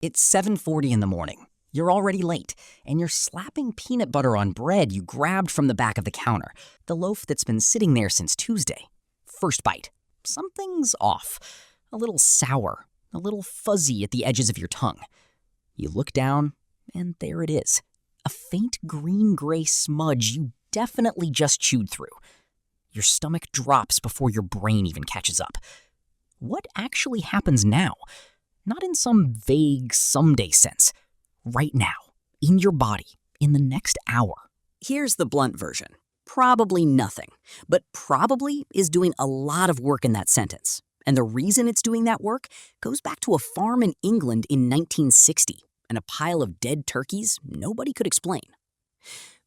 It's 7:40 in the morning. You're already late, and you're slapping peanut butter on bread you grabbed from the back of the counter, the loaf that's been sitting there since Tuesday. First bite. Something's off. A little sour, a little fuzzy at the edges of your tongue. You look down, and there it is. A faint green-gray smudge you definitely just chewed through. Your stomach drops before your brain even catches up. What actually happens now? Not in some vague someday sense. Right now, in your body, in the next hour. Here's the blunt version. Probably nothing. But probably is doing a lot of work in that sentence. And the reason it's doing that work goes back to a farm in England in 1960 and a pile of dead turkeys nobody could explain.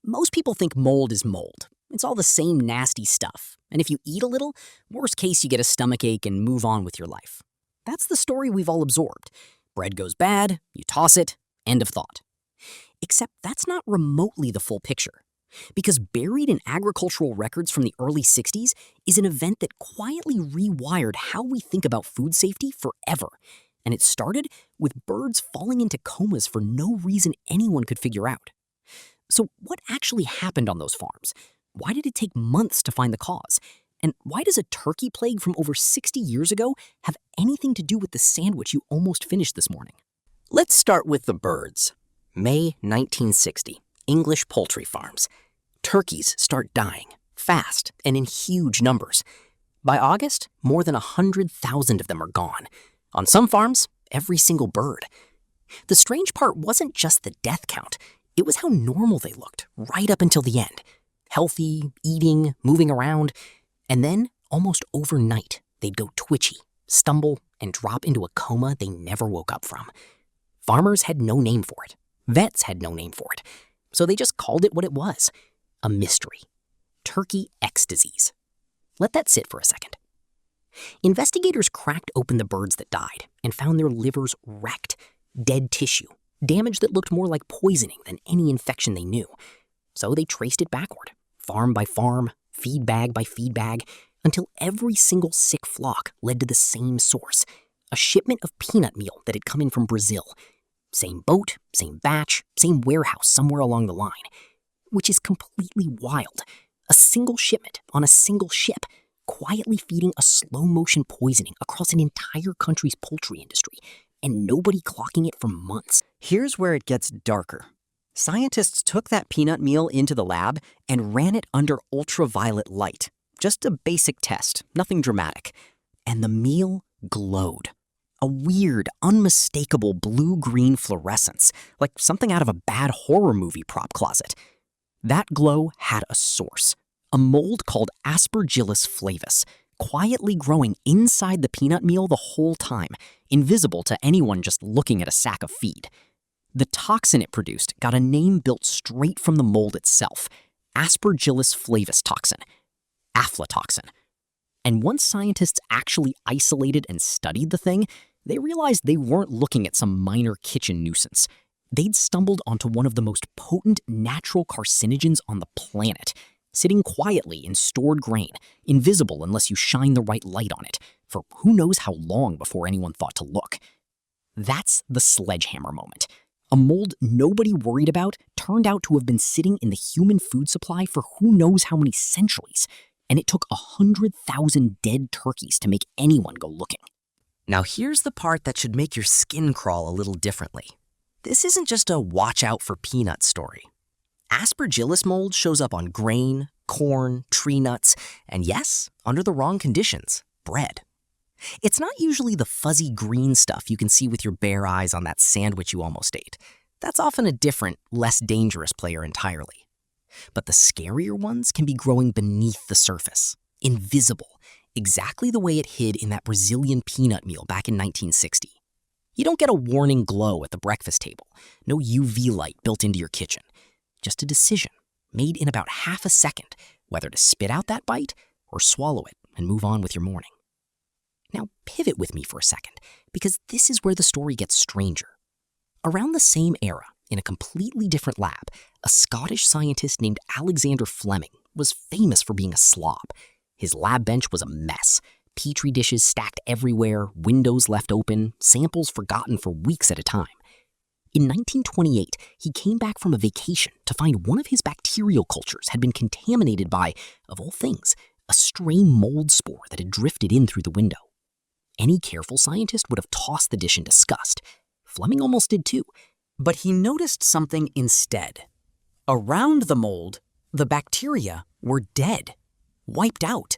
Most people think mold is mold. It's all the same nasty stuff. And if you eat a little, worst case you get a stomachache and move on with your life. That's the story we've all absorbed. Bread goes bad, you toss it, end of thought. Except that's not remotely the full picture. Because buried in agricultural records from the early 60s is an event that quietly rewired how we think about food safety forever. And it started with birds falling into comas for no reason anyone could figure out. So what actually happened on those farms? Why did it take months to find the cause? And why does a turkey plague from over 60 years ago have anything to do with the sandwich you almost finished this morning? Let's start with the birds. May 1960, English poultry farms. Turkeys start dying, fast and in huge numbers. By August, more than 100,000 of them are gone. On some farms, every single bird. The strange part wasn't just the death count, it was how normal they looked, right up until the end. Healthy, eating, moving around. And then, almost overnight, they'd go twitchy, stumble, and drop into a coma they never woke up from. Farmers had no name for it. Vets had no name for it. So they just called it what it was. A mystery. Turkey X disease. Let that sit for a second. Investigators cracked open the birds that died and found their livers wrecked. Dead tissue. Damage that looked more like poisoning than any infection they knew. So they traced it backward. Farm by farm, feed bag by feed bag, until every single sick flock led to the same source, a shipment of peanut meal that had come in from Brazil. Same boat, same batch, same warehouse somewhere along the line. Which is completely wild. A single shipment on a single ship, quietly feeding a slow-motion poisoning across an entire country's poultry industry, and nobody clocking it for months. Here's where it gets darker. Scientists took that peanut meal into the lab and ran it under ultraviolet light. Just a basic test, nothing dramatic. And the meal glowed. A weird, unmistakable blue-green fluorescence, like something out of a bad horror movie prop closet. That glow had a source, a mold called Aspergillus flavus, quietly growing inside the peanut meal the whole time, invisible to anyone just looking at a sack of feed. The toxin it produced got a name built straight from the mold itself, Aspergillus flavus toxin, aflatoxin. And once scientists actually isolated and studied the thing, they realized they weren't looking at some minor kitchen nuisance. They'd stumbled onto one of the most potent natural carcinogens on the planet, sitting quietly in stored grain, invisible unless you shine the right light on it, for who knows how long before anyone thought to look. That's the sledgehammer moment. A mold nobody worried about turned out to have been sitting in the human food supply for who knows how many centuries, and it took 100,000 dead turkeys to make anyone go looking. Now here's the part that should make your skin crawl a little differently. This isn't just a watch out for peanuts story. Aspergillus mold shows up on grain, corn, tree nuts, and yes, under the wrong conditions, bread. It's not usually the fuzzy green stuff you can see with your bare eyes on that sandwich you almost ate. That's often a different, less dangerous player entirely. But the scarier ones can be growing beneath the surface, invisible, exactly the way it hid in that Brazilian peanut meal back in 1960. You don't get a warning glow at the breakfast table, no UV light built into your kitchen. Just a decision, made in about half a second, whether to spit out that bite or swallow it and move on with your morning. Now pivot with me for a second, because this is where the story gets stranger. Around the same era, in a completely different lab, a Scottish scientist named Alexander Fleming was famous for being a slob. His lab bench was a mess. Petri dishes stacked everywhere, windows left open, samples forgotten for weeks at a time. In 1928, he came back from a vacation to find one of his bacterial cultures had been contaminated by, of all things, a stray mold spore that had drifted in through the window. Any careful scientist would have tossed the dish in disgust. Fleming almost did too. But he noticed something instead. Around the mold, the bacteria were dead, wiped out.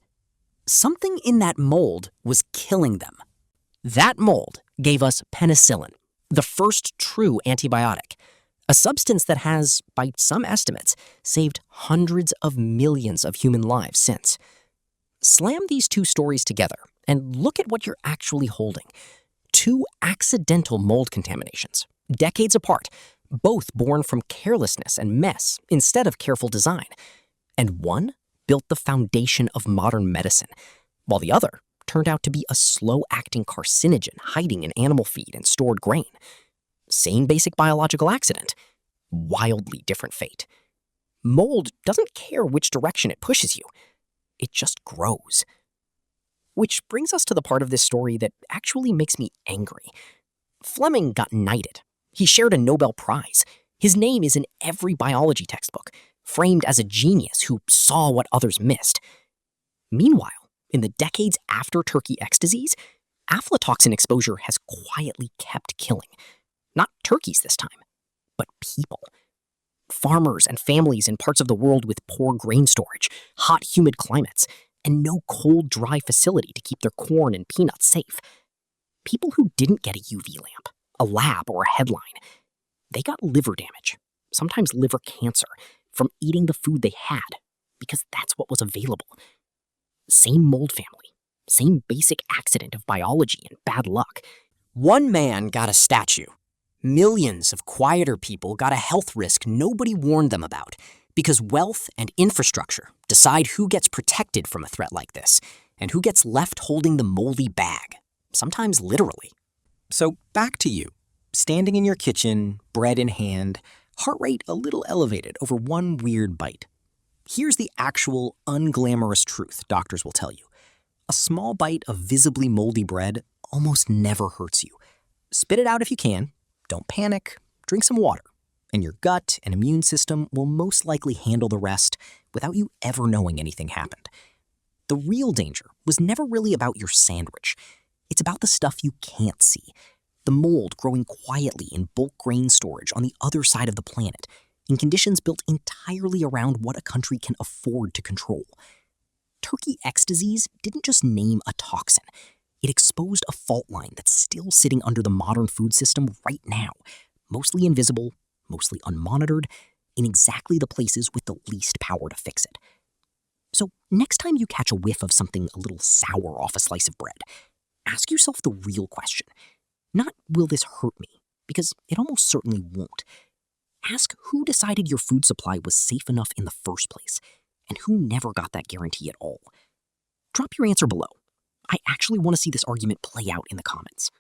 Something in that mold was killing them. That mold gave us penicillin, the first true antibiotic, a substance that has, by some estimates, saved hundreds of millions of human lives since. Slam these two stories together and look at what you're actually holding. Two accidental mold contaminations, decades apart, both born from carelessness and mess instead of careful design. And one built the foundation of modern medicine, while the other turned out to be a slow-acting carcinogen hiding in animal feed and stored grain. Same basic biological accident, wildly different fate. Mold doesn't care which direction it pushes you. It just grows. Which brings us to the part of this story that actually makes me angry. Fleming got knighted. He shared a Nobel Prize. His name is in every biology textbook, framed as a genius who saw what others missed. Meanwhile, in the decades after turkey X disease, aflatoxin exposure has quietly kept killing. Not turkeys this time, but people. Farmers and families in parts of the world with poor grain storage, hot, humid climates, and no cold, dry facility to keep their corn and peanuts safe. People who didn't get a UV lamp, a lab, or a headline. They got liver damage, sometimes liver cancer, from eating the food they had, because that's what was available. Same mold family, same basic accident of biology and bad luck. One man got a statue. Millions of quieter people got a health risk nobody warned them about, because wealth and infrastructure decide who gets protected from a threat like this, and who gets left holding the moldy bag, sometimes literally. So back to you, standing in your kitchen, bread in hand, heart rate a little elevated over one weird bite. Here's the actual unglamorous truth doctors will tell you. A small bite of visibly moldy bread almost never hurts you. Spit it out if you can, don't panic, drink some water, and your gut and immune system will most likely handle the rest without you ever knowing anything happened. The real danger was never really about your sandwich. It's about the stuff you can't see. The mold growing quietly in bulk grain storage on the other side of the planet, in conditions built entirely around what a country can afford to control. Turkey X disease didn't just name a toxin. It exposed a fault line that's still sitting under the modern food system right now, mostly invisible, mostly unmonitored, in exactly the places with the least power to fix it. So next time you catch a whiff of something a little sour off a slice of bread, ask yourself the real question. Not, will this hurt me? Because it almost certainly won't. Ask who decided your food supply was safe enough in the first place, and who never got that guarantee at all. Drop your answer below. I actually want to see this argument play out in the comments.